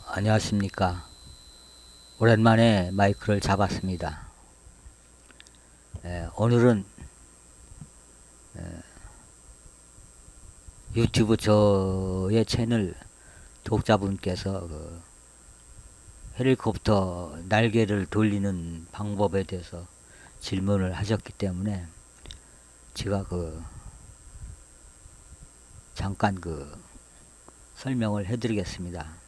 안녕하십니까. 오랜만에 마이크를 잡았습니다. 오늘은 유튜브 저의 채널 독자분께서 헬리콥터 날개를 돌리는 방법에 대해서 질문을 하셨기 때문에 제가 잠깐 설명을 해드리겠습니다.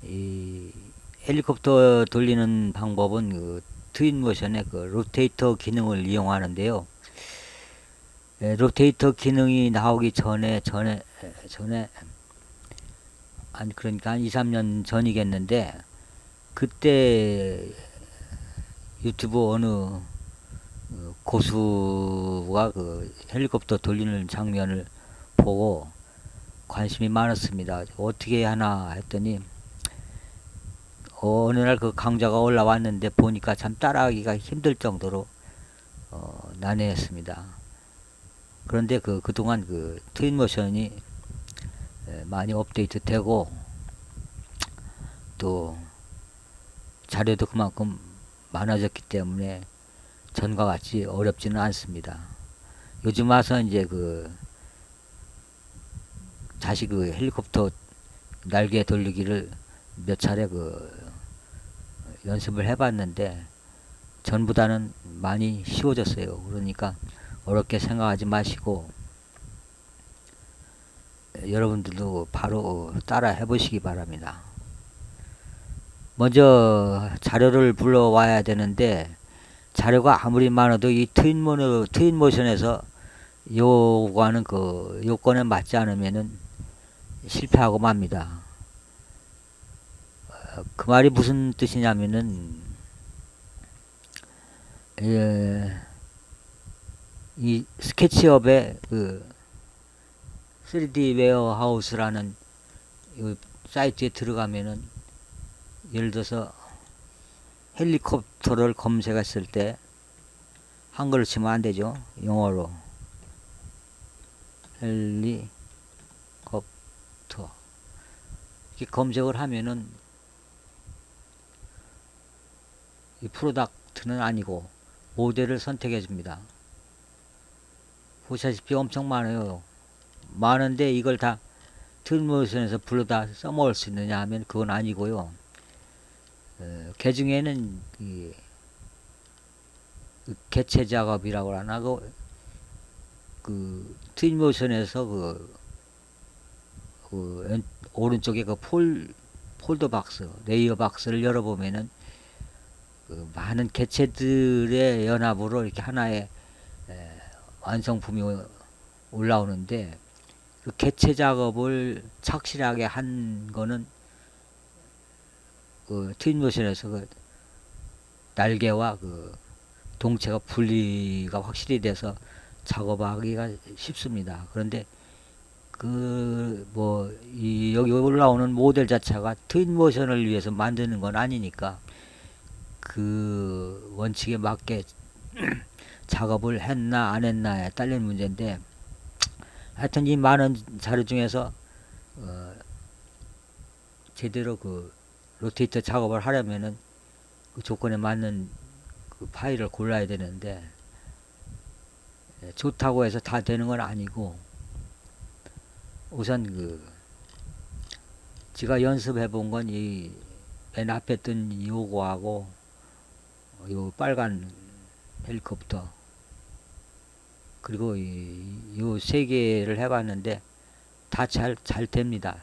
이 헬리콥터 돌리는 방법은 트윈모션의 로테이터 기능을 이용하는데요. 로테이터 기능이 나오기 전에 그러니까 한 2, 3년 전이겠는데, 그때 유튜브 어느 고수가 헬리콥터 돌리는 장면을 보고 관심이 많았습니다. 어떻게 하나 했더니 어느 날 강좌가 올라왔는데 보니까 참 따라하기가 힘들 정도로 난해했습니다. 그런데 그동안 트윈모션이 많이 업데이트 되고 또 자료도 그만큼 많아졌기 때문에 전과 같이 어렵지는 않습니다. 요즘 와서 이제 다시 헬리콥터 날개 돌리기를 몇 차례 연습을 해봤는데 전보다는 많이 쉬워졌어요. 그러니까 어렵게 생각하지 마시고 여러분들도 바로 따라 해보시기 바랍니다. 먼저 자료를 불러와야 되는데, 자료가 아무리 많아도 이 트윈모션에서 요구하는 요건에 맞지 않으면은 실패하고 맙니다. 그 말이 무슨 뜻이냐면은, 이 스케치업의 3D 웨어하우스라는 이 사이트에 들어가면은, 예를 들어서 헬리콥터를 검색했을 때 한글로 치면 안 되죠. 영어로 헬리콥터 이렇게 검색을 하면은 이 프로덕트는 아니고 모델을 선택해 줍니다. 보시다시피 엄청 많아요. 많은데 이걸 다 트윈모션에서 불러다 써먹을 수 있느냐 하면 그건 아니고요. 그 중에는 개체 작업이라고 하나, 트윈모션에서 오른쪽에 폴더 박스, 레이어 박스를 열어보면은 많은 개체들의 연합으로 이렇게 하나의 완성품이 올라오는데, 그 개체 작업을 착실하게 한 거는 트윈모션에서 날개와 동체가 분리가 확실히 돼서 작업하기가 쉽습니다. 그런데 여기 올라오는 모델 자체가 트윈모션을 위해서 만드는 건 아니니까 그 원칙에 맞게 작업을 했나 안 했나에 딸린 문제인데, 하여튼 이 많은 자료 중에서 제대로 로테이터 작업을 하려면은 그 조건에 맞는 파일을 골라야 되는데, 좋다고 해서 다 되는 건 아니고, 우선 제가 연습해 본 건 이 맨 앞에 뜬 요거하고 요 빨간 헬리콥터, 그리고 요 세 개를 해봤는데 다 잘 됩니다.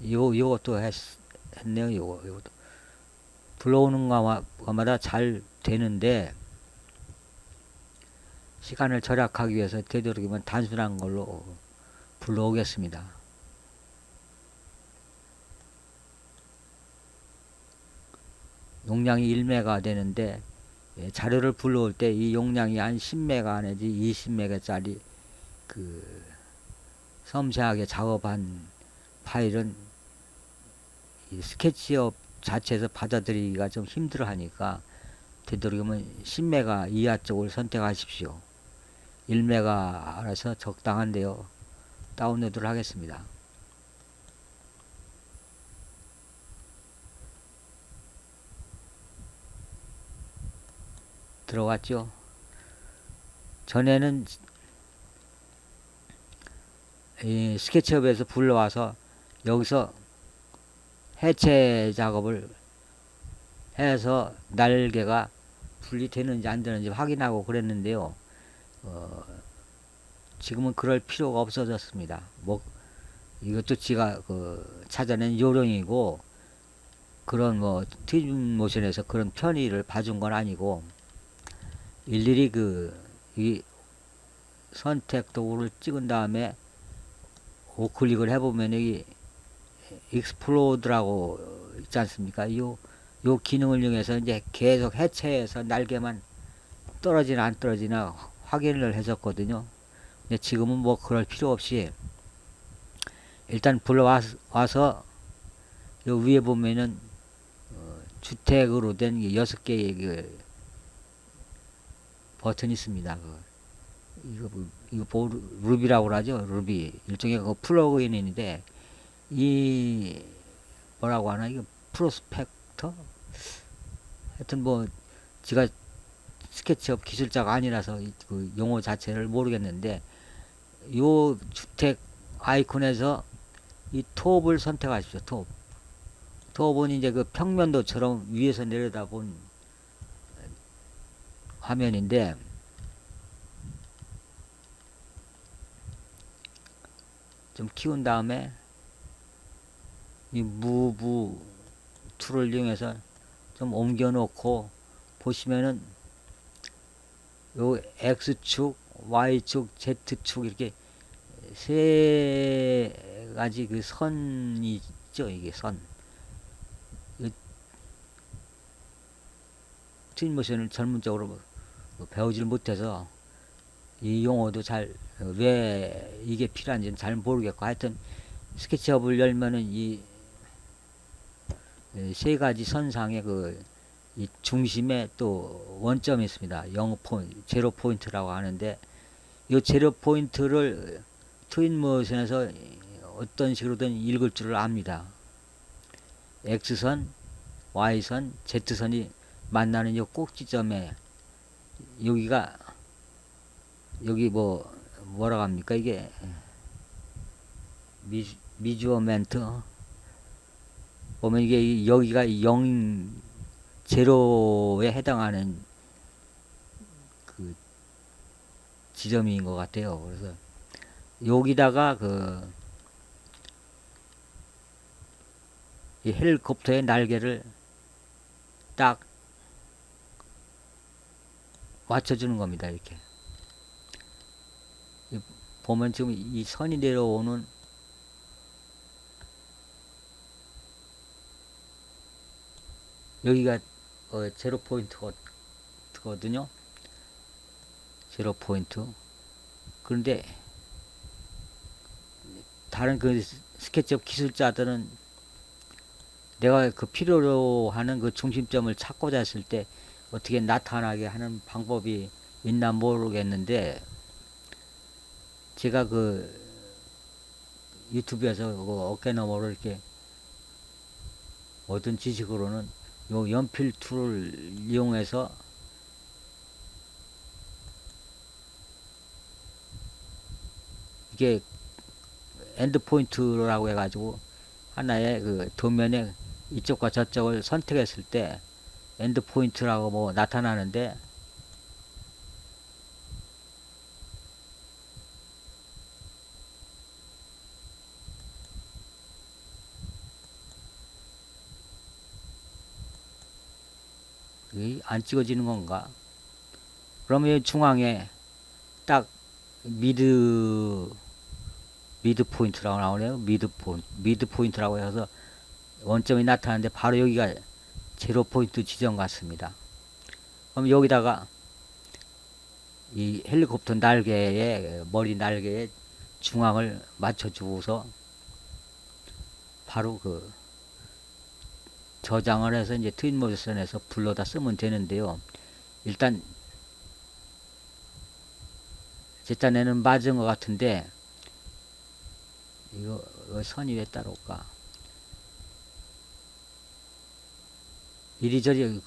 요것도 했네요. 요것도 불러오는 것마다 잘 되는데, 시간을 절약하기 위해서 되도록이면 단순한 걸로 불러오겠습니다. 용량이 1메가 되는데, 자료를 불러올 때 이 용량이 한 10메가 내지 20메가짜리 섬세하게 작업한 파일은 이 스케치업 자체에서 받아들이기가 좀 힘들어 하니까 되도록이면 10메가 이하 쪽을 선택하십시오. 1메가 알아서 적당한데요. 다운로드를 하겠습니다. 들어왔죠. 전에는 이 스케치업에서 불러와서 여기서 해체 작업을 해서 날개가 분리되는지 안 되는지 확인하고 그랬는데요. 어, 지금은 그럴 필요가 없어졌습니다. 뭐 이것도 제가 찾아낸 요령이고, 그런 뭐 트윈모션에서 그런 편의를 봐준 건 아니고, 일일이 이 선택 도구를 찍은 다음에 우클릭을 해보면 여기 익스플로드라고 있지 않습니까? 요 기능을 이용해서 이제 계속 해체해서 날개만 떨어지나 안 떨어지나 확인을 했었거든요. 근데 지금은 뭐 그럴 필요 없이 일단 불러와서 요 위에 보면은 주택으로 된 6개의 버튼이 있습니다. 이거 루비라고 그러죠. 루비. 일종의 플러그인인데, 이 뭐라고 하나, 이거 프로스펙터? 하여튼 뭐 제가 스케치업 기술자가 아니라서 그 용어 자체를 모르겠는데, 요 주택 아이콘에서 이 톱을 선택하십시오. 톱은 이제 그 평면도처럼 위에서 내려다본 화면인데, 좀 키운 다음에 이 무브 툴을 이용해서 좀 옮겨 놓고 보시면은 요 X축, Y축, Z축 이렇게 세 가지 그 선이 있죠. 이게 선. 트윈모션을 전문적으로 배우질 못해서 이 용어도 왜 이게 필요한지는 잘 모르겠고, 하여튼 스케치업을 열면은 이 세 가지 선상에 이 중심에 또 원점이 있습니다. 0포인트, 제로 포인트라고 하는데, 이 제로 포인트를 트윈모션에서 어떤 식으로든 읽을 줄을 압니다. X선, Y선, Z선이 만나는 이 꼭지점에 여기 뭐라고 합니까? 이게 미주어멘트 보면 이게 여기가 0, 제로에 해당하는 그 지점인 것 같아요. 그래서 여기다가 이 헬리콥터의 날개를 딱 맞춰주는 겁니다. 이렇게 보면 지금 이 선이 내려오는 여기가 제로 포인트거든요. 제로 포인트. 그런데 다른 그 스케치업 기술자들은 내가 그 필요로 하는 그 중심점을 찾고자 했을 때 어떻게 나타나게 하는 방법이 있나 모르겠는데, 제가 유튜브에서 어깨너머로 이렇게 얻은 지식으로는 요 연필 툴을 이용해서 이게 엔드 포인트라고 해가지고 하나의 그 도면에 이쪽과 저쪽을 선택했을 때 엔드 포인트라고 뭐 나타나는데, 안 찍어지는 건가? 그러면 이 중앙에 딱 미드 포인트라고 나오네요. 미드 포인트라고 해서 원점이 나타나는데 바로 여기가 제로 포인트 지점 같습니다. 그럼 여기다가 이 헬리콥터 머리 날개의 중앙을 맞춰주고서 바로 저장을 해서 이제 트윈모션에서 불러다 쓰면 되는데요. 일단 제 딴에는 맞은 것 같은데, 이거 선이 왜 따라올까? 이리저리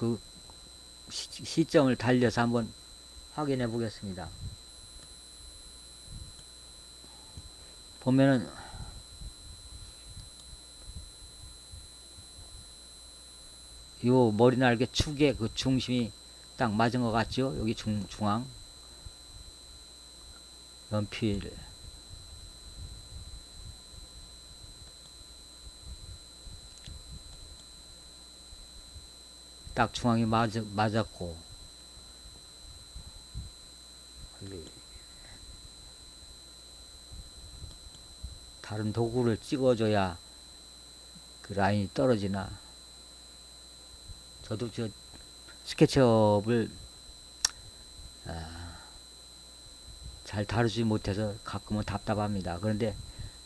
시점을 달려서 한번 확인해 보겠습니다. 보면은 요 머리 날개 축의 그 중심이 딱 맞은 것 같죠? 여기 중앙 연필 딱 중앙이 맞았고, 다른 도구를 찍어줘야 그 라인이 떨어지나. 저도 저 스케치업을 잘 다루지 못해서 가끔은 답답합니다. 그런데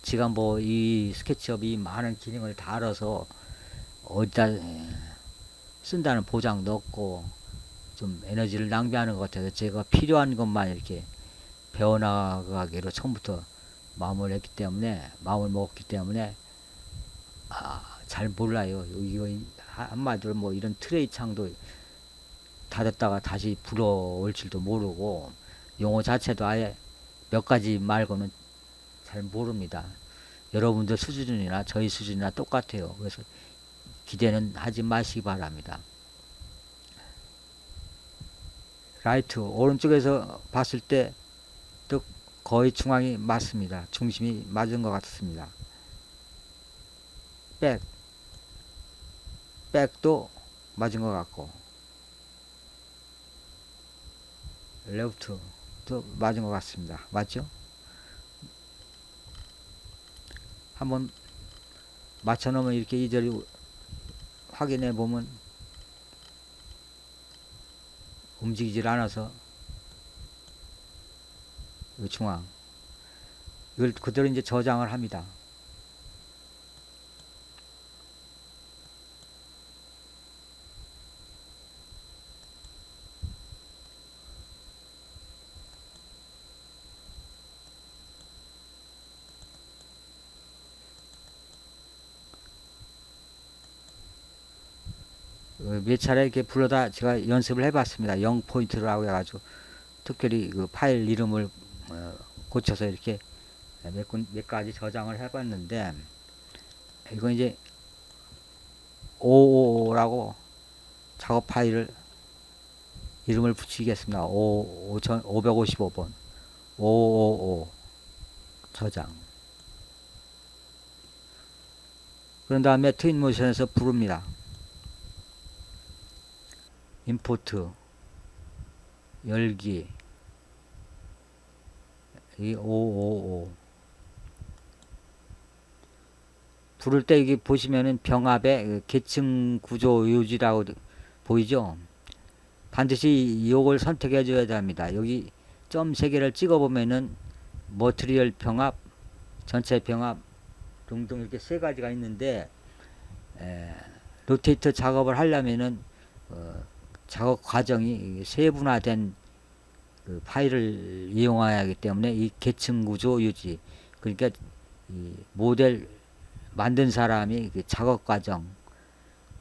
지금 뭐 이 스케치업이 많은 기능을 다 알아서 어디다 쓴다는 보장도 없고 좀 에너지를 낭비하는 것 같아서 제가 필요한 것만 이렇게 배워나가기로 처음부터 마음을 먹었기 때문에 잘 몰라요. 이거 한마디로 뭐 이런 트레이 창도 닫았다가 다시 불어올 줄도 모르고 용어 자체도 아예 몇 가지 말고는 잘 모릅니다. 여러분들 수준이나 저희 수준이나 똑같아요. 그래서 기대는 하지 마시기 바랍니다. 라이트 오른쪽에서 봤을 때도 거의 중앙이 맞습니다. 중심이 맞은 것 같습니다. 백도 맞은 것 같고, 레프트도 맞은 것 같습니다. 맞죠? 한번 맞춰놓으면 이렇게 이리저리 확인해 보면 움직이질 않아서 중앙 이걸 그대로 이제 저장을 합니다. 몇 차례 이렇게 불러다 제가 연습을 해봤습니다. 0포인트라고 해가지고 특별히 그 파일 이름을 고쳐서 이렇게 몇 가지 저장을 해봤는데, 이건 이제 555라고 작업 파일을 이름을 붙이겠습니다. 555번 555 저장. 그런 다음에 트윈모션에서 부릅니다. 임포트 열기 이 555 부를 때 여기 보시면은 병합의 계층 구조 유지라고 보이죠? 반드시 이걸 선택해 줘야 됩니다. 여기 점 3개를 찍어 보면은 머티리얼 병합, 전체 병합 등등 이렇게 3가지가 있는데, 로테이터 작업을 하려면은 작업 과정이 세분화된 그 파일을 이용해야 하기 때문에 이 계층 구조 유지, 그러니까 이 모델 만든 사람이 그 작업 과정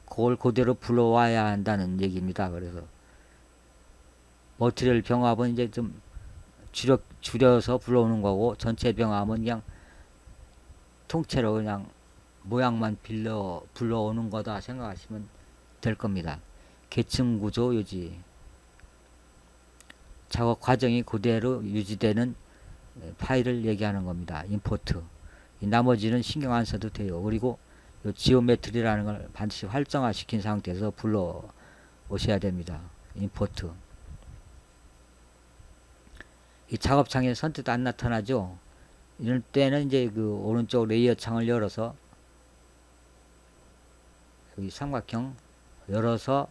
그걸 그대로 불러와야 한다는 얘기입니다. 그래서 머티리얼 병합은 이제 좀 줄여서 불러오는 거고, 전체 병합은 그냥 통째로 그냥 모양만 불러오는 거다 생각하시면 될 겁니다. 계층 구조 유지, 작업 과정이 그대로 유지되는 파일을 얘기하는 겁니다. 임포트. 나머지는 신경 안 써도 돼요. 그리고 요 지오메트리라는 걸 반드시 활성화 시킨 상태에서 불러 오셔야 됩니다. 임포트. 이 작업창에 선뜻 안 나타나죠. 이럴 때는 이제 그 오른쪽 레이어 창을 열어서 여기 삼각형 열어서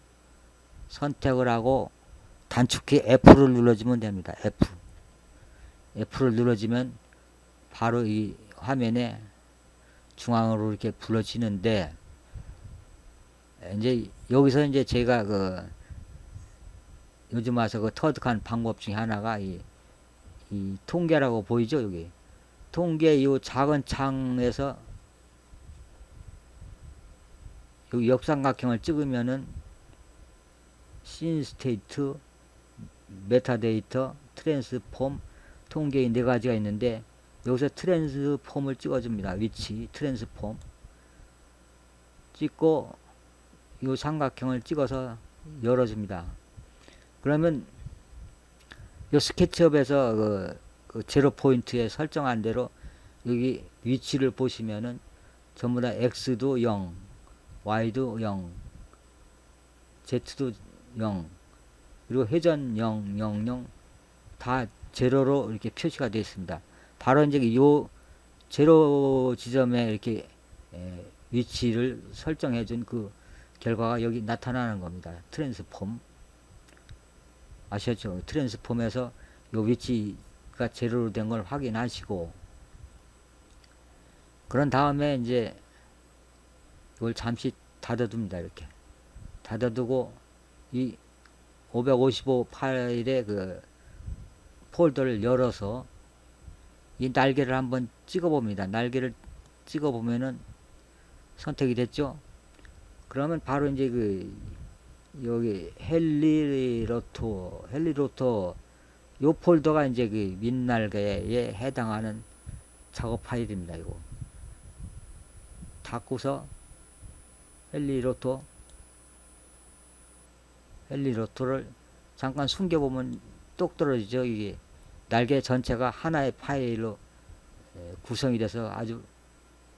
선택을 하고 단축키 F를 눌러주면 됩니다. F를 눌러주면 바로 이 화면에 중앙으로 이렇게 불러지는데, 이제 여기서 이제 제가 그 요즘 와서 그 터득한 방법 중에 하나가 이 통계라고 보이죠? 여기 통계 이 작은 창에서 여기 역삼각형을 찍으면은 씬 스테이트, 메타데이터, 트랜스폼, 통계인 네 가지가 있는데 여기서 트랜스폼을 찍어줍니다. 위치 트랜스폼 찍고 이 삼각형을 찍어서 열어줍니다. 그러면 이 스케치업에서 그 제로 포인트에 설정한 대로 여기 위치를 보시면은 전부 다 X도 0, Y도 0, Z도 0, 그리고 회전 0, 0, 0 다 제로로 이렇게 표시가 되어 있습니다. 바로 이제 요 제로 지점에 이렇게 위치를 설정해 준 그 결과가 여기 나타나는 겁니다. 트랜스폼 아셨죠? 트랜스폼에서 요 위치가 제로로 된 걸 확인하시고 그런 다음에 이제 이걸 잠시 닫아둡니다. 이렇게 닫아두고 이 555 파일의 그 폴더를 열어서 이 날개를 한번 찍어 봅니다. 날개를 찍어 보면은 선택이 됐죠. 그러면 바로 이제 그 여기 헬리로터 요 폴더가 이제 그 민날개에 해당하는 작업 파일입니다. 이거 닫고서 헬리로터를 잠깐 숨겨보면 똑 떨어지죠. 이게 날개 전체가 하나의 파일로 구성이 돼서 아주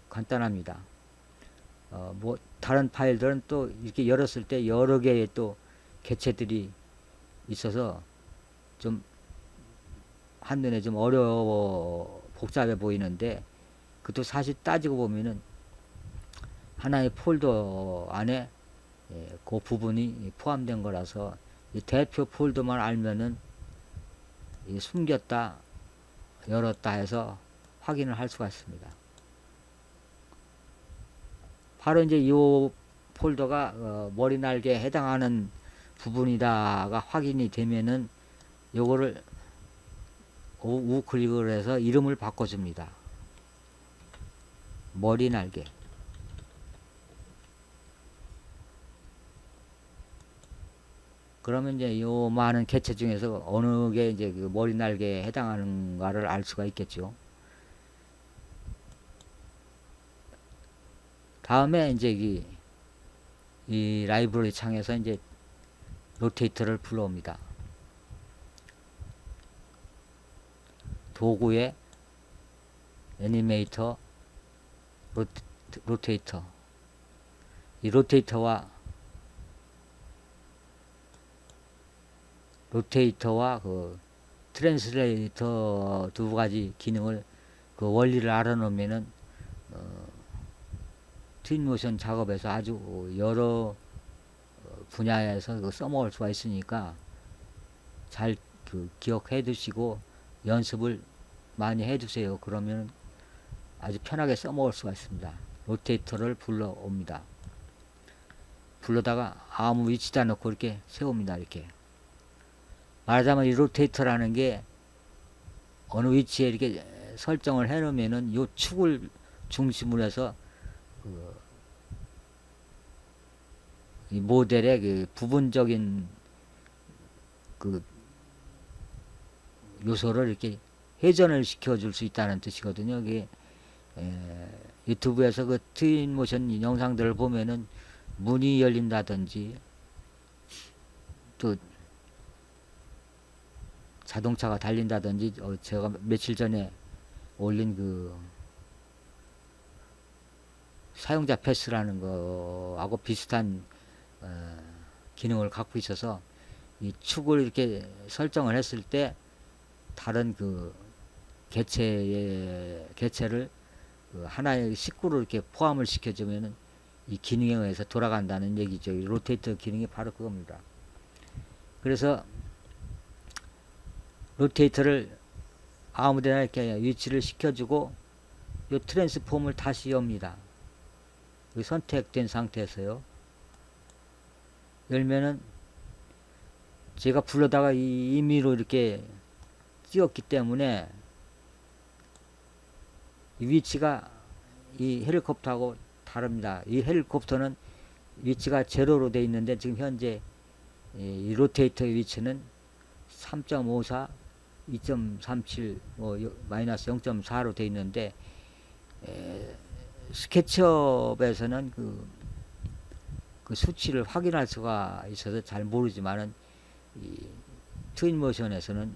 간단합니다. 뭐 다른 파일들은 또 이렇게 열었을 때 여러 개의 또 개체들이 있어서 좀 한눈에 좀 어려워 복잡해 보이는데 그것도 사실 따지고 보면은 하나의 폴더 안에 그 부분이 포함된 거라서 이 대표 폴더만 알면은 숨겼다 열었다 해서 확인을 할 수가 있습니다. 바로 이제 이 폴더가 머리 날개에 해당하는 부분이다가 확인이 되면은 요거를 우클릭을 해서 이름을 바꿔줍니다. 머리 날개. 그러면 이제 요 많은 개체 중에서 어느 게 이제 그 머리 날개에 해당하는가를 알 수가 있겠죠. 다음에 이제 이 라이브러리 창에서 이제 로테이터를 불러옵니다. 도구에 애니메이터 로테이터 이 로테이터와 그 트랜스레이터 두 가지 기능을 그 원리를 알아놓으면은 트윈모션 작업에서 아주 여러 분야에서 써먹을 수가 있으니까 잘 그 기억해 두시고 연습을 많이 해 두세요. 그러면 아주 편하게 써먹을 수가 있습니다. 로테이터를 불러옵니다. 불러다가 아무 위치다 놓고 이렇게 세웁니다. 이렇게 말하자면 이 로테이터라는 게 어느 위치에 이렇게 설정을 해 놓으면은 요 축을 중심으로 해서 이 모델의 그 부분적인 그 요소를 이렇게 회전을 시켜줄 수 있다는 뜻이거든요. 이게 유튜브에서 그 트윈모션 영상들을 보면은 문이 열린다든지 또 자동차가 달린다든지 제가 며칠 전에 올린 그 사용자 패스라는 거하고 비슷한 기능을 갖고 있어서 이 축을 이렇게 설정을 했을 때 다른 그 개체를 그 하나의 식구로 이렇게 포함을 시켜주면은 이 기능에 의해서 돌아간다는 얘기죠. 이 로테이터 기능이 바로 그겁니다. 그래서 로테이터를 아무데나 이렇게 위치를 시켜주고 이 트랜스폼을 다시 엽니다. 선택된 상태에서요. 열면은 제가 불러다가 임의로 이렇게 찍었기 때문에 이 위치가 이 헬리콥터하고 다릅니다. 이 헬리콥터는 위치가 제로로 되어 있는데 지금 현재 이 로테이터의 위치는 3.54, 2.37, 마이너스 0.4로 되어 있는데, 스케치업에서는 그 수치를 확인할 수가 있어서 잘 모르지만은, 이 트윈모션에서는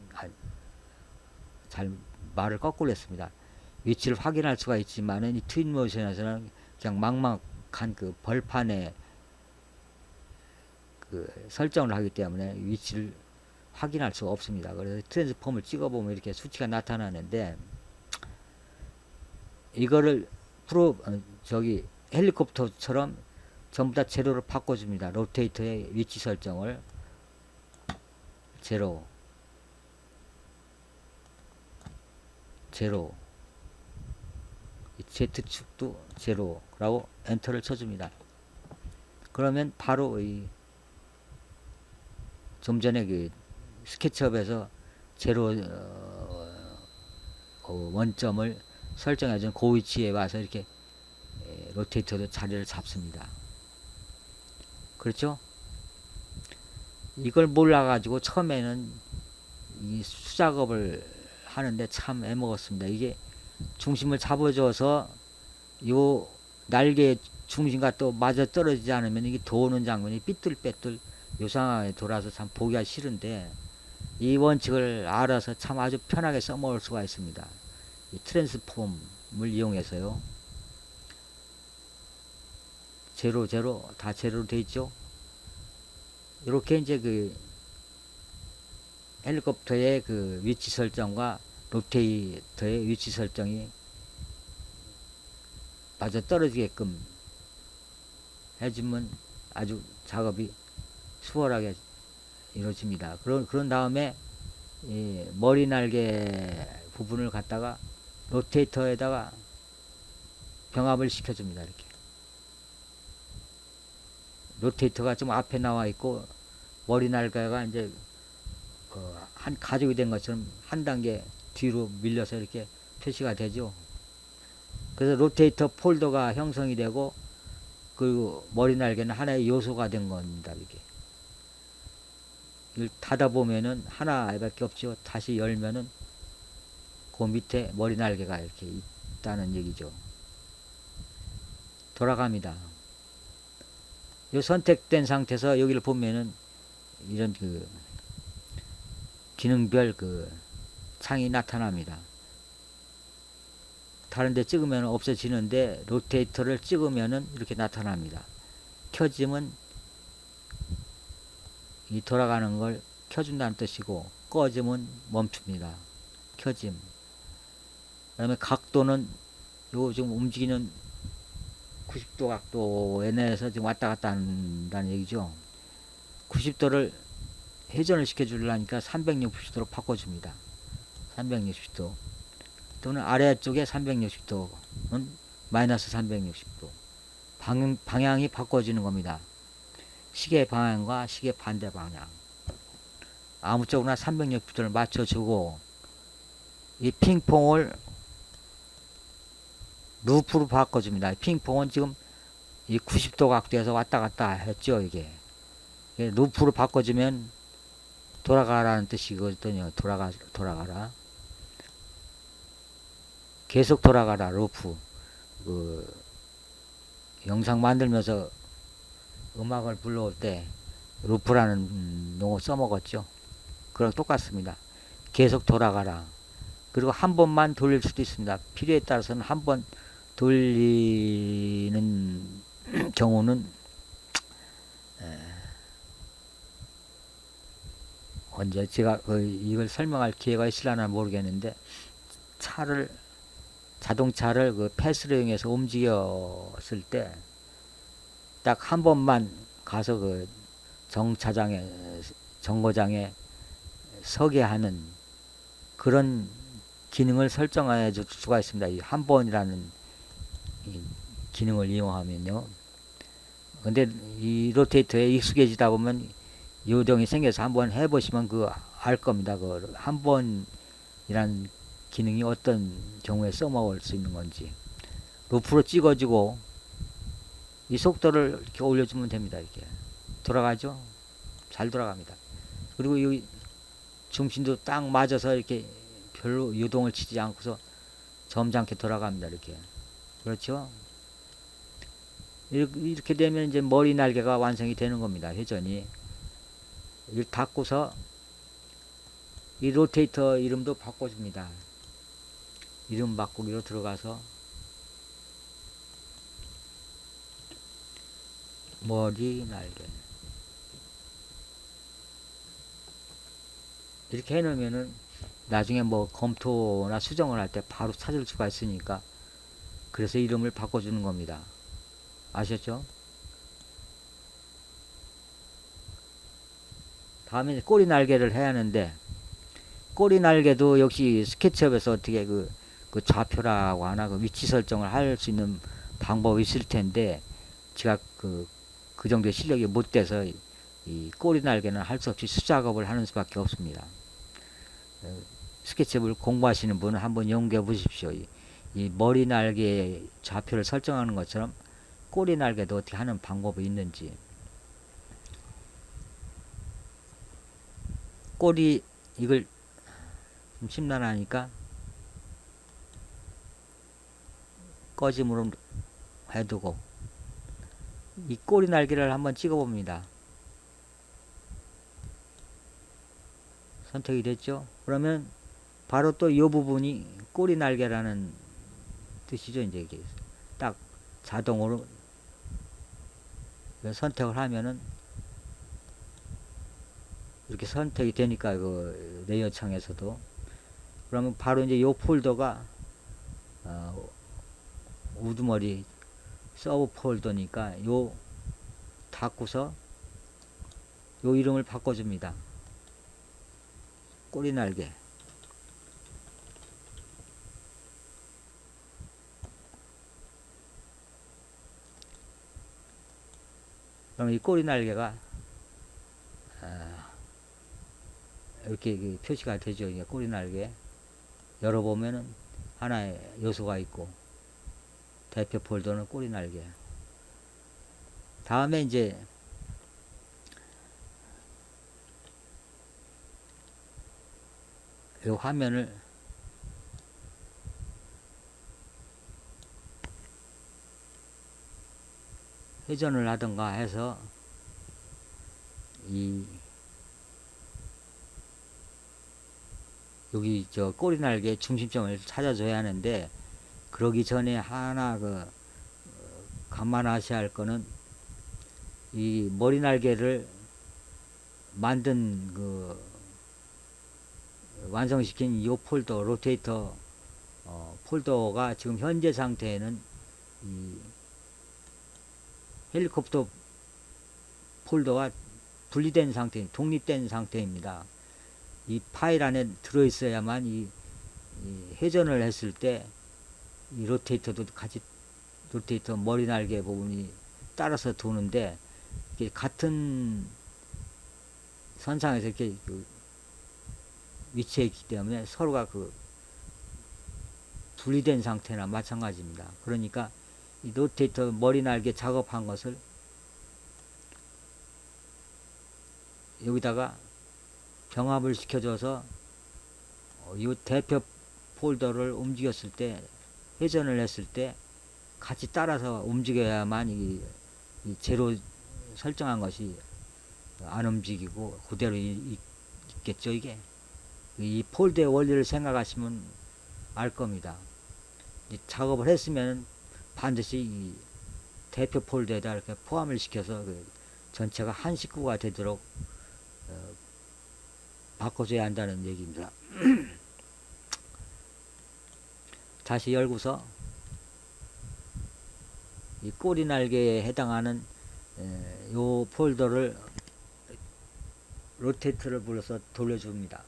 잘 말을 거꾸로 했습니다. 위치를 확인할 수가 있지만은 이 트윈모션에서는 그냥 막막한 그 벌판에 그 설정을 하기 때문에 위치를 확인할 수가 없습니다. 그래서 트랜스폼을 찍어보면 이렇게 수치가 나타나는데, 이거를 헬리콥터처럼 전부 다 제로로 바꿔줍니다. 로테이터의 위치 설정을 제로, Z축도 제로라고 엔터를 쳐줍니다. 그러면 바로 좀 전에 그 스케치업에서 제로 원점을 설정해준 그 위치에 와서 이렇게 로테이터도 자리를 잡습니다. 그렇죠? 이걸 몰라가지고 처음에는 이 수작업을 하는데 참 애먹었습니다. 이게 중심을 잡아줘서 요 날개의 중심과 또 맞아 떨어지지 않으면 이게 도는 장면이 삐뚤빼뚤 요 상황에 돌아서 참 보기가 싫은데, 이 원칙을 알아서 참 아주 편하게 써먹을 수가 있습니다. 이 트랜스폼을 이용해서요. 제로 다 제로로 돼 있죠. 이렇게 이제 그 헬리콥터의 그 위치 설정과 로테이터의 위치 설정이 맞아 떨어지게끔 해주면 아주 작업이 수월하게 이루어집니다. 그런 다음에 이 머리 날개 부분을 갖다가 로테이터에다가 병합을 시켜줍니다. 이렇게 로테이터가 좀 앞에 나와 있고 머리 날개가 이제 한 가족이 된 것처럼 한 단계 뒤로 밀려서 이렇게 표시가 되죠. 그래서 로테이터 폴더가 형성이 되고, 그리고 머리 날개는 하나의 요소가 된 겁니다. 이게 이걸 닫아 보면은 하나밖에 없죠. 다시 열면은 그 밑에 머리 날개가 이렇게 있다는 얘기죠. 돌아갑니다. 이 선택된 상태에서 여기를 보면은 이런 그 기능별 그 창이 나타납니다. 다른 데 찍으면 없어지는데 로테이터를 찍으면은 이렇게 나타납니다. 켜지면 이 돌아가는 걸 켜준다는 뜻이고, 꺼지면 멈춥니다. 켜짐. 그 다음에 각도는 요 지금 움직이는 90도 각도에 내에서 지금 왔다 갔다 한다는 얘기죠. 90도를 회전을 시켜주려니까 360도로 바꿔줍니다. 360도. 또는 아래쪽에 360도는 마이너스 360도. 방향이 바꿔지는 겁니다. 시계 방향과 시계 반대 방향. 아무 쪽으로나 360도를 맞춰주고, 이 핑퐁을 루프로 바꿔줍니다. 핑퐁은 지금 이 90도 각도에서 왔다 갔다 했죠. 이게 루프로 바꿔주면 돌아가라는 뜻이거든요. 돌아가라. 계속 돌아가라. 루프. 그 영상 만들면서 음악을 불러올 때 루프라는 용어 써먹었죠. 그랑 똑같습니다. 계속 돌아가라. 그리고 한 번만 돌릴 수도 있습니다. 필요에 따라서는 한 번 돌리는 경우는 언제 제가 이걸 설명할 기회가 있으려나 모르겠는데, 자동차를 그 패스를 이용해서 움직였을 때 딱 한 번만 가서 그 정거장에 서게 하는 그런 기능을 설정해 줄 수가 있습니다. 이 한 번이라는 이 기능을 이용하면요. 근데 이 로테이터에 익숙해지다 보면 요령이 생겨서 한번 해보시면 알 겁니다. 그 한 번이라는 기능이 어떤 경우에 써먹을 수 있는 건지. 루프로 찍어주고 이 속도를 이렇게 올려주면 됩니다. 이렇게 돌아가죠. 잘 잘 돌아갑니다. 그리고 여기 중심도 딱 맞아서 이렇게 별로 요동을 치지 않고서 점잖게 돌아갑니다. 이렇게. 그렇죠? 이렇게 되면 이제 머리 날개가 완성이 되는 겁니다. 회전이. 이걸 닫고서 이 로테이터 이름도 바꿔줍니다. 이름 바꾸기로 들어가서 머리 날개 이렇게 해놓으면은 나중에 뭐 검토나 수정을 할 때 바로 찾을 수가 있으니까 그래서 이름을 바꿔주는 겁니다. 아셨죠? 다음에 꼬리 날개를 해야 하는데 꼬리 날개도 역시 스케치업에서 어떻게 그 좌표라고 하나 그 위치 설정을 할 수 있는 방법이 있을 텐데 제가 그 정도의 실력이 못 돼서 이 꼬리 날개는 할 수 없이 수작업을 하는 수밖에 없습니다. 스케치업을 공부하시는 분은 한번 연구해 보십시오. 이 머리 날개의 좌표를 설정하는 것처럼 꼬리 날개도 어떻게 하는 방법이 있는지. 꼬리 이걸 좀 심란하니까 꺼짐으로 해두고 이 꼬리 날개를 한번 찍어 봅니다. 선택이 됐죠? 그러면 바로 또 이 부분이 꼬리 날개라는 뜻이죠. 이제 이게 딱 자동으로 선택을 하면은 이렇게 선택이 되니까 그 레이어 창에서도 그러면 바로 이제 이 폴더가 우두머리 서브 폴더니까 요 닫고서 요 이름을 바꿔줍니다. 꼬리 날개. 그럼 이 꼬리 날개가 이렇게 표시가 되죠. 이게 꼬리 날개. 열어보면은 하나의 요소가 있고 대표 폴더는 꼬리 날개. 다음에 이제 이 화면을 회전을 하던가 해서 여기 저 꼬리 날개 중심점을 찾아줘야 하는데 그러기 전에 하나 감안하셔야 할 거는 이 머리 날개를 만든 완성시킨 이 폴더 로테이터 폴더가 지금 현재 상태에는 이 헬리콥터 폴더가 분리된 상태, 독립된 상태입니다. 이 파일 안에 들어있어야만 이 회전을 했을 때 이 로테이터도 같이 로테이터 머리 날개 부분이 따라서 도는데 이게 같은 선상에서 이렇게 위치해 있기 때문에 서로가 분리된 상태나 마찬가지입니다. 그러니까 이 로테이터 머리 날개 작업한 것을 여기다가 병합을 시켜줘서 이 대표 폴더를 움직였을 때 회전을 했을 때 같이 따라서 움직여야만 이 제로 설정한 것이 안 움직이고 그대로 있겠죠. 이게 이 폴더의 원리를 생각하시면 알 겁니다. 작업을 했으면 반드시 이 대표 폴더에다 이렇게 포함을 시켜서 전체가 한 식구가 되도록 바꿔줘야 한다는 얘기입니다. 다시 열고서 이 꼬리 날개에 해당하는 요 폴더를 로테이트를 불러서 돌려줍니다.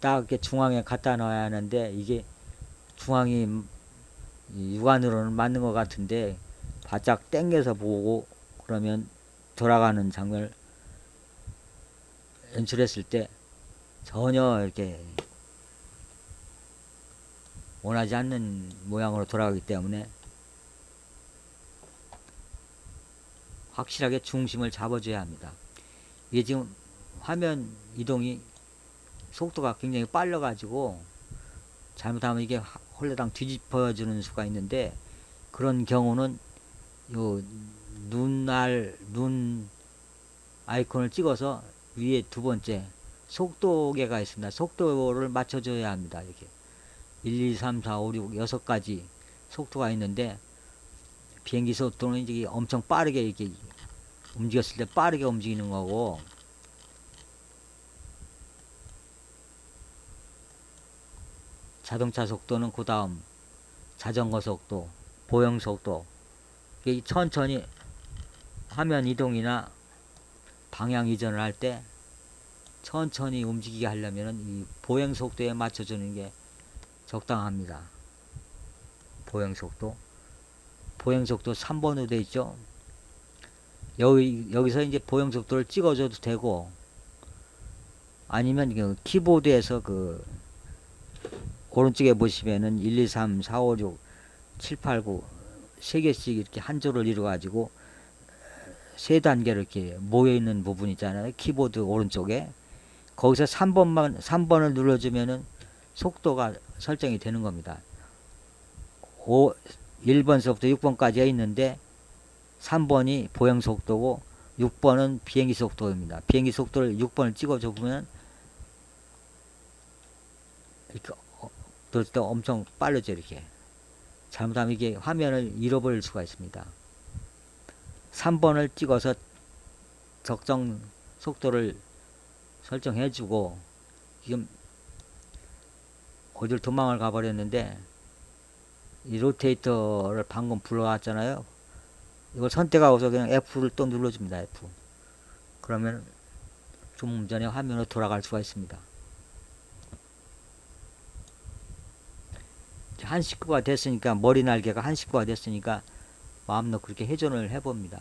딱 이렇게 중앙에 갖다 놔야 하는데 이게 중앙이 육안으로는 맞는 것 같은데 바짝 당겨서 보고 그러면 돌아가는 장면을 연출했을 때 전혀 이렇게 원하지 않는 모양으로 돌아가기 때문에 확실하게 중심을 잡아줘야 합니다. 이게 지금 화면 이동이 속도가 굉장히 빨라가지고 잘못하면 이게 홀라당 뒤집어지는 수가 있는데, 그런 경우는 요 눈 아이콘을 찍어서 위에 두 번째 속도계가 있습니다. 속도를 맞춰줘야 합니다. 이렇게 1, 2, 3, 4, 5, 6, 6가지 속도가 있는데, 비행기 속도는 이제 엄청 빠르게 이렇게 움직였을 때 빠르게 움직이는 거고, 자동차 속도는 그 다음 자전거 속도, 보행 속도, 이게 천천히 화면 이동이나 방향 이전을 할 때 천천히 움직이게 하려면 이 보행 속도에 맞춰주는 게 적당합니다. 보행 속도 3번으로 되어 있죠. 여기서 이제 보행 속도를 찍어줘도 되고, 아니면 그 키보드에서 그 오른쪽에 보시면은 1, 2, 3, 4, 5, 6, 7, 8, 9 3개씩 이렇게 한 줄을 이루어 가지고 세 단계로 이렇게 모여 있는 부분 있잖아요. 키보드 오른쪽에. 거기서 3번을 눌러주면은 속도가 설정이 되는 겁니다. 1번서부터 6번까지가 있는데 3번이 보행 속도고 6번은 비행기 속도입니다. 비행기 속도를 6번을 찍어줘 보면 이렇게 돌 때 엄청 빠르죠. 이렇게 잘못하면 이게 화면을 잃어버릴 수가 있습니다. 3번을 찍어서 적정 속도를 설정해주고, 지금 어딜 도망을 가버렸는데 이 로테이터를 방금 불러왔잖아요. 이걸 선택하고서 그냥 F를 또 눌러줍니다. F. 그러면 좀 전에 화면으로 돌아갈 수가 있습니다. 한 식구가 됐으니까, 머리 날개가 한 식구가 됐으니까 마음 놓고 그렇게 회전을 해봅니다.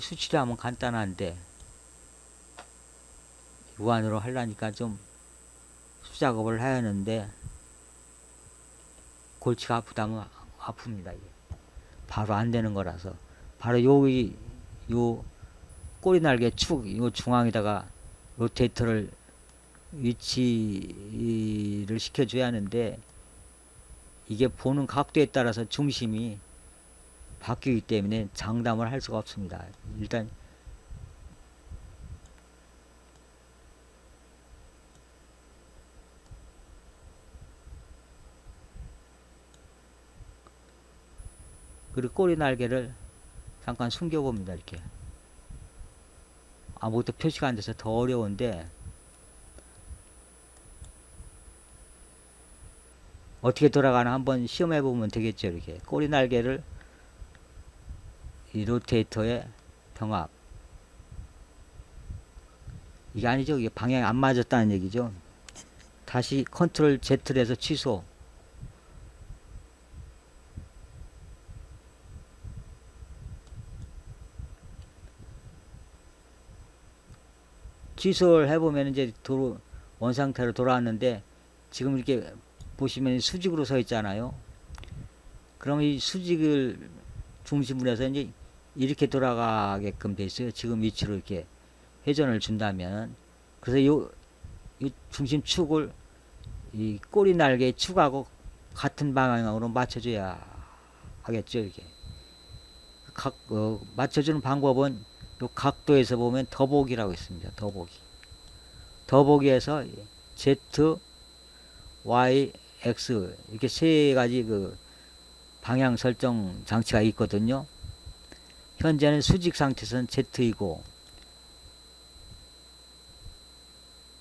수치를 하면 간단한데 무한으로 하려니까 좀 수작업을 해야 하는데 골치가 아픕니다. 이게 바로 안 되는 거라서, 바로 여기 요 꼬리 날개 축 요 중앙에다가 로테이터를 위치를 시켜줘야 하는데, 이게 보는 각도에 따라서 중심이 바뀌기 때문에 장담을 할 수가 없습니다. 일단 그리고 꼬리 날개를 잠깐 숨겨 봅니다. 이렇게 아무것도 표시가 안 돼서 더 어려운데, 어떻게 돌아가나 한번 시험해 보면 되겠죠. 이렇게 꼬리 날개를 이 로테이터에 병합, 이게 아니죠. 이게 방향이 안 맞았다는 얘기죠. 다시 컨트롤 Z를 해서 취소. 취소를 해보면 이제 원상태로 돌아왔는데, 지금 이렇게 보시면 수직으로 서 있잖아요. 그럼 이 수직을 중심으로 해서 이제 이렇게 돌아가게끔 돼 있어요. 지금 위치로 이렇게 회전을 준다면. 그래서 요 중심 축을 이 꼬리 날개 축하고 같은 방향으로 맞춰줘야 하겠죠. 이렇게 맞춰주는 방법은 요 각도에서 보면 더보기라고 있습니다. 더보기에서 Z, Y, X 이렇게 세 가지 그 방향 설정 장치가 있거든요. 현재는 수직 상태에서는 Z이고,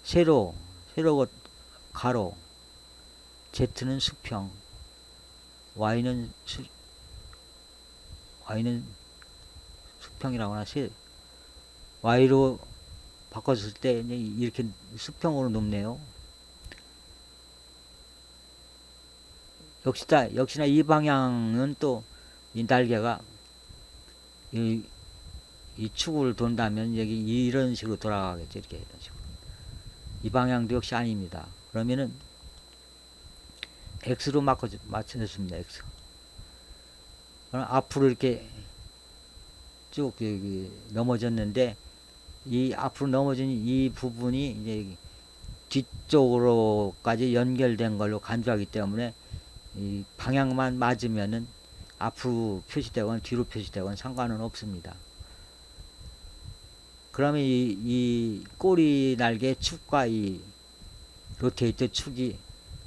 세로 가로, Z는 수평, Y는 수평이라고 하나, Y로 바꿨을 때 이렇게 수평으로 높네요. 역시나 이 방향은 또 이 날개가 이 축을 돈다면 여기 이런 식으로 돌아가겠죠. 이렇게 이런 식으로. 이 방향도 역시 아닙니다. 그러면은 X로 맞춰줬습니다. X. 그럼 앞으로 이렇게 쭉 여기 넘어졌는데 이 앞으로 넘어진 이 부분이 이제 뒤쪽으로까지 연결된 걸로 간주하기 때문에 이 방향만 맞으면은 앞으로 표시되건 뒤로 표시되건 상관은 없습니다. 그러면 이 꼬리 날개 축과 이 로테이터 축이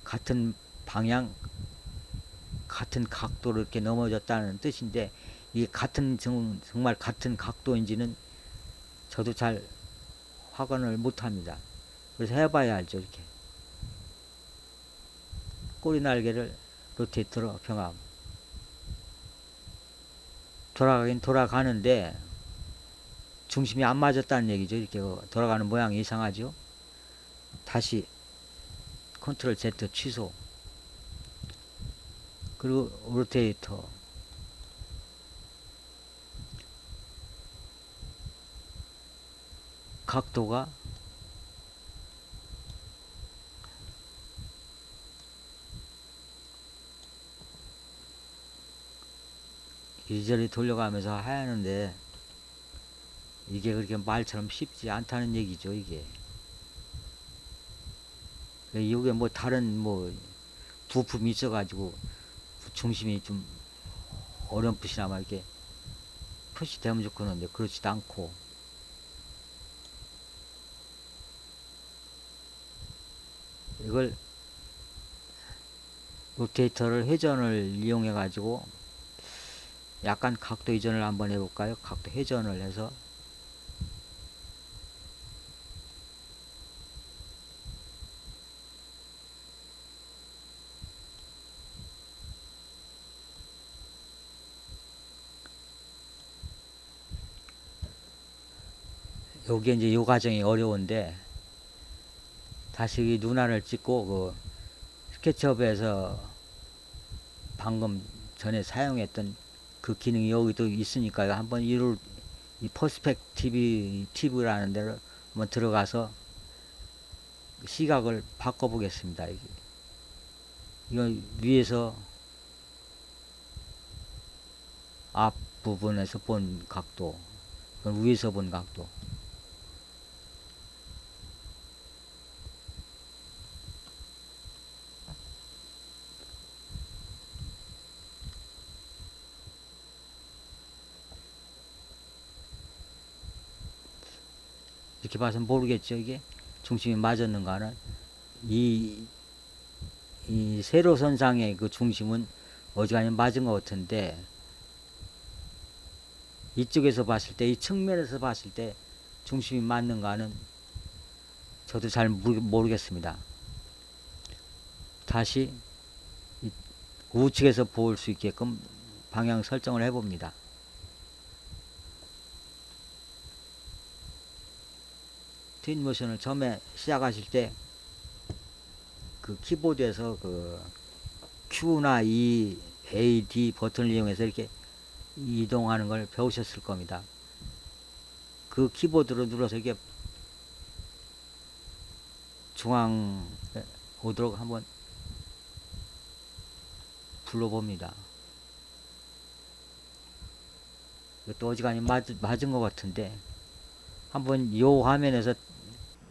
같은 방향, 같은 각도로 이렇게 넘어졌다는 뜻인데, 이게 정말 같은 각도인지는 저도 잘 확언을 못 합니다. 그래서 해봐야 알죠. 이렇게 꼬리 날개를 로테이터로 평합. 돌아가긴 돌아가는데 중심이 안 맞았다는 얘기죠. 이렇게 돌아가는 모양이 이상하죠. 다시 컨트롤 Z 취소. 그리고 로테이터. 각도가 이리저리 돌려가면서 하는데 이게 그렇게 말처럼 쉽지 않다는 얘기죠. 이게 뭐 다른 뭐 부품이 있어가지고 중심이 좀 어렴풋이나마 이렇게 표시되면 좋겠는데 그렇지도 않고, 이걸 로테이터를 회전을 이용해 가지고 약간 각도 이전을 한번 해볼까요? 각도 회전을 해서 요게 이제 요 과정이 어려운데, 다시 눈알을 찍고 그 스케치업에서 방금 전에 사용했던 그 기능이 여기도 있으니까요. 한번 이 퍼스펙티브라는 데로 한번 들어가서 시각을 바꿔 보겠습니다. 이거 위에서 앞 부분에서 본 각도, 위에서 본 각도. 이렇게 봐서는 모르겠죠. 이게 중심이 맞았는가는. 이 세로선상의 그 중심은 어지간히 맞은 것 같은데, 이쪽에서 봤을 때, 이 측면에서 봤을 때 중심이 맞는가는 저도 잘 모르겠습니다. 다시 우측에서 볼 수 있게끔 방향 설정을 해봅니다. 트윈모션을 처음에 시작하실 때 그 키보드에서 그 Q나 E, A, D 버튼을 이용해서 이렇게 이동하는 걸 배우셨을 겁니다. 그 키보드로 눌러서 이렇게 중앙 오도록 한번 불러봅니다. 이것도 어지간히 맞은 것 같은데 한번 이 화면에서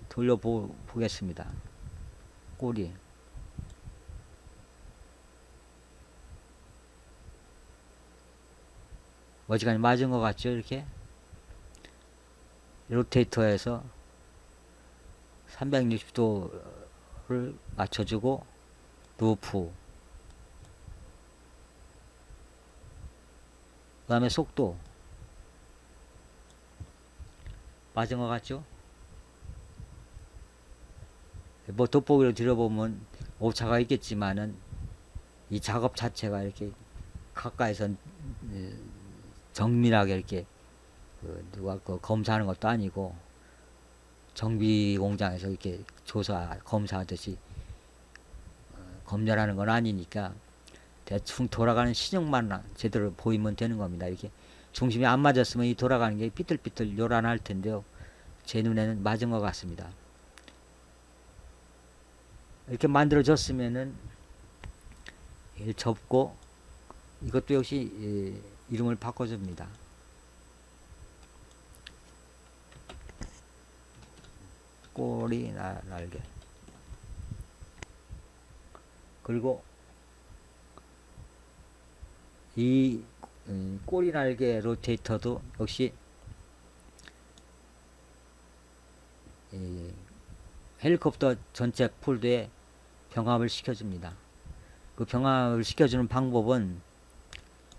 돌려보겠습니다. 꼬리. 어지간히 맞은 것 같죠? 이렇게 로테이터에서 360도를 맞춰주고 루프, 그 다음에 속도 맞은 것 같죠? 뭐 돋보기로 들여보면 오차가 있겠지만은 이 작업 자체가 이렇게 가까이서 정밀하게 이렇게 누가 검사하는 것도 아니고 정비 공장에서 이렇게 검사하듯이 검열하는 건 아니니까 대충 돌아가는 신형만 제대로 보이면 되는 겁니다. 이렇게 중심이 안 맞았으면 이 돌아가는 게 삐뚤삐뚤 요란할 텐데요. 제 눈에는 맞은 것 같습니다. 이렇게 만들어졌으면은 접고 이것도 역시 이름을 바꿔줍니다. 꼬리 날개. 그리고 이 꼬리 날개 로테이터도 역시 헬리콥터 전체 폴드에 병합을 시켜줍니다. 그 병합을 시켜주는 방법은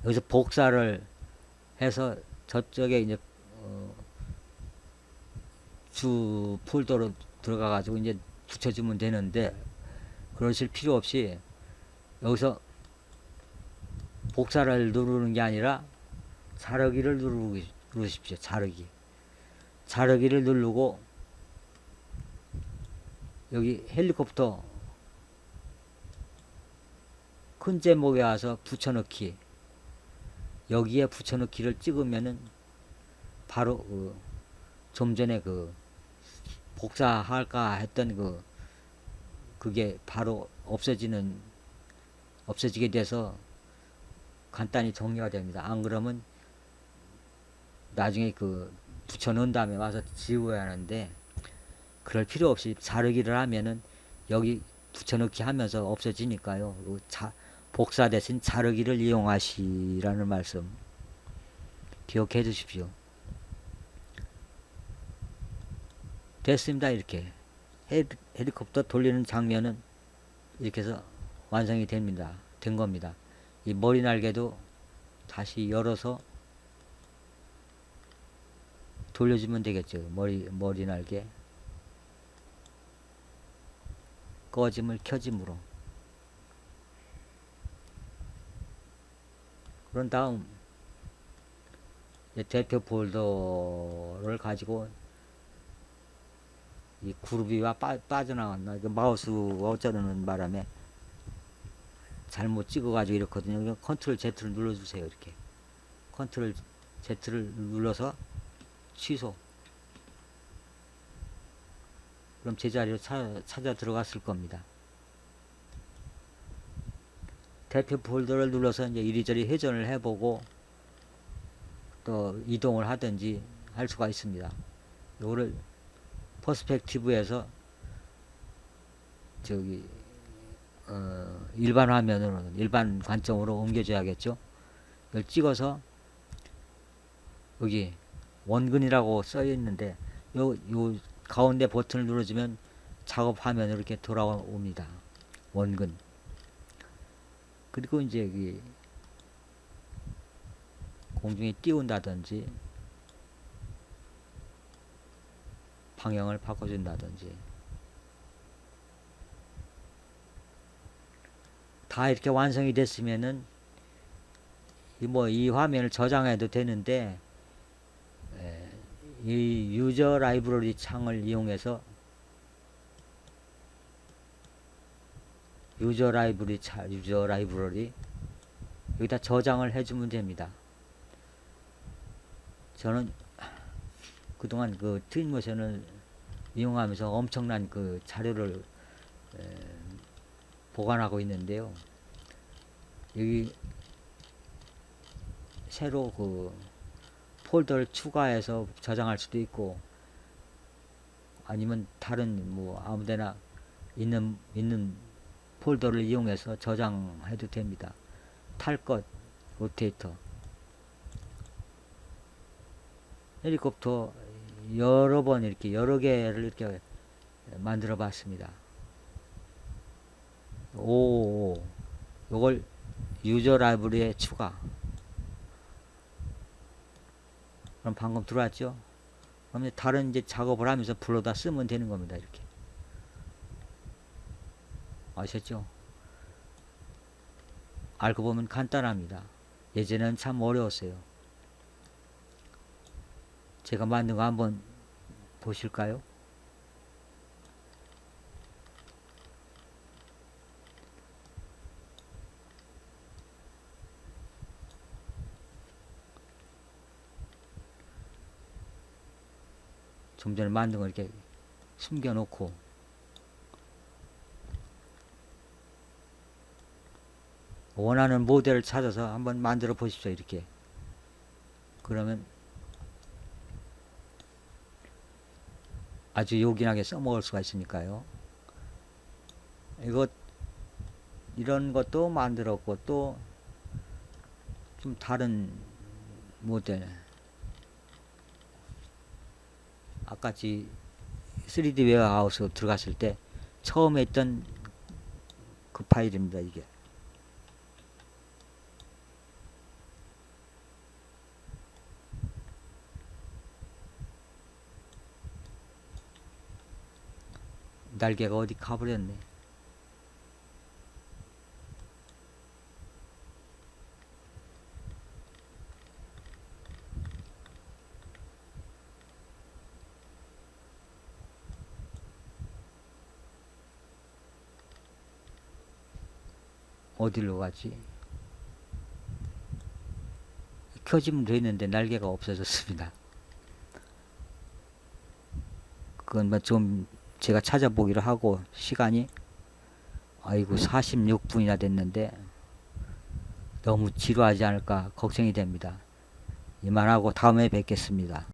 여기서 복사를 해서 저쪽에 이제 주 폴더로 들어가 가지고 이제 붙여주면 되는데, 그러실 필요 없이 여기서 복사를 누르는 게 아니라 자르기를 누르십시오. 자르기를 누르고 여기 헬리콥터 큰 제목에 와서 붙여넣기, 여기에 붙여넣기를 찍으면은 바로 좀 전에 복사할까 했던 그게 바로 없어지게 돼서 간단히 정리가 됩니다. 안 그러면 나중에 붙여넣은 다음에 와서 지워야 하는데, 그럴 필요 없이 자르기를 하면은 여기 붙여넣기 하면서 없어지니까요. 복사 대신 자르기를 이용하시라는 말씀 기억해 주십시오. 됐습니다. 이렇게 헬리콥터 돌리는 장면은 이렇게 해서 완성이 된 겁니다. 이 머리 날개도 다시 열어서 돌려주면 되겠죠. 머리 날개 꺼짐을 켜짐으로. 그런 다음 대표 폴더를 가지고 이 그루비가 빠져나왔나, 마우스가 어쩌는 바람에 잘못 찍어가지고 이렇거든요. 컨트롤 Z를 눌러주세요. 이렇게 컨트롤 Z를 눌러서 취소. 그럼 제자리로 찾아 들어갔을 겁니다. 대표 폴더를 눌러서 이제 이리저리 회전을 해보고 또 이동을 하든지 할 수가 있습니다. 요거를 퍼스펙티브에서 일반 화면으로, 일반 관점으로 옮겨줘야겠죠. 이걸 찍어서 여기 원근이라고 써 있는데 요 가운데 버튼을 눌러주면 작업 화면으로 이렇게 돌아옵니다. 원근. 그리고 이제 여기 공중에 띄운다든지 방향을 바꿔준다든지 다 이렇게 완성이 됐으면은 이 화면을 저장해도 되는데, 이 유저 라이브러리 창을 이용해서 유저 라이브러리 여기다 저장을 해주면 됩니다. 저는 그동안 트윈모션을 이용하면서 엄청난 자료를 보관하고 있는데요. 여기 새로 폴더를 추가해서 저장할 수도 있고, 아니면 다른 아무데나 있는 폴더를 이용해서 저장해도 됩니다. 탈 것 로테이터. 헬리콥터 여러 번 이렇게 여러 개를 이렇게 만들어 봤습니다. 요걸 유저 라이브러리에 추가. 그럼 방금 들어왔죠? 그럼 다른 이제 작업을 하면서 불러다 쓰면 되는 겁니다. 이렇게. 아셨죠? 알고 보면 간단합니다. 예전에는 참 어려웠어요. 제가 만든 거 한번 보실까요? 좀 전에 만든 걸 이렇게 숨겨 놓고 원하는 모델을 찾아서 한번 만들어 보십시오. 이렇게 그러면 아주 요긴하게 써먹을 수가 있으니까요. 이런 것도 만들었고 또 좀 다른 모델 아까지 3D 웨어하우스 들어갔을 때 처음에 있던 그 파일입니다. 이게 날개가 어디 가버렸네. 어디로 가지? 켜지면 되는데 날개가 없어졌습니다. 그건 뭐 좀 제가 찾아보기로 하고 시간이 아이고 46분이나 됐는데 너무 지루하지 않을까 걱정이 됩니다. 이만하고 다음에 뵙겠습니다.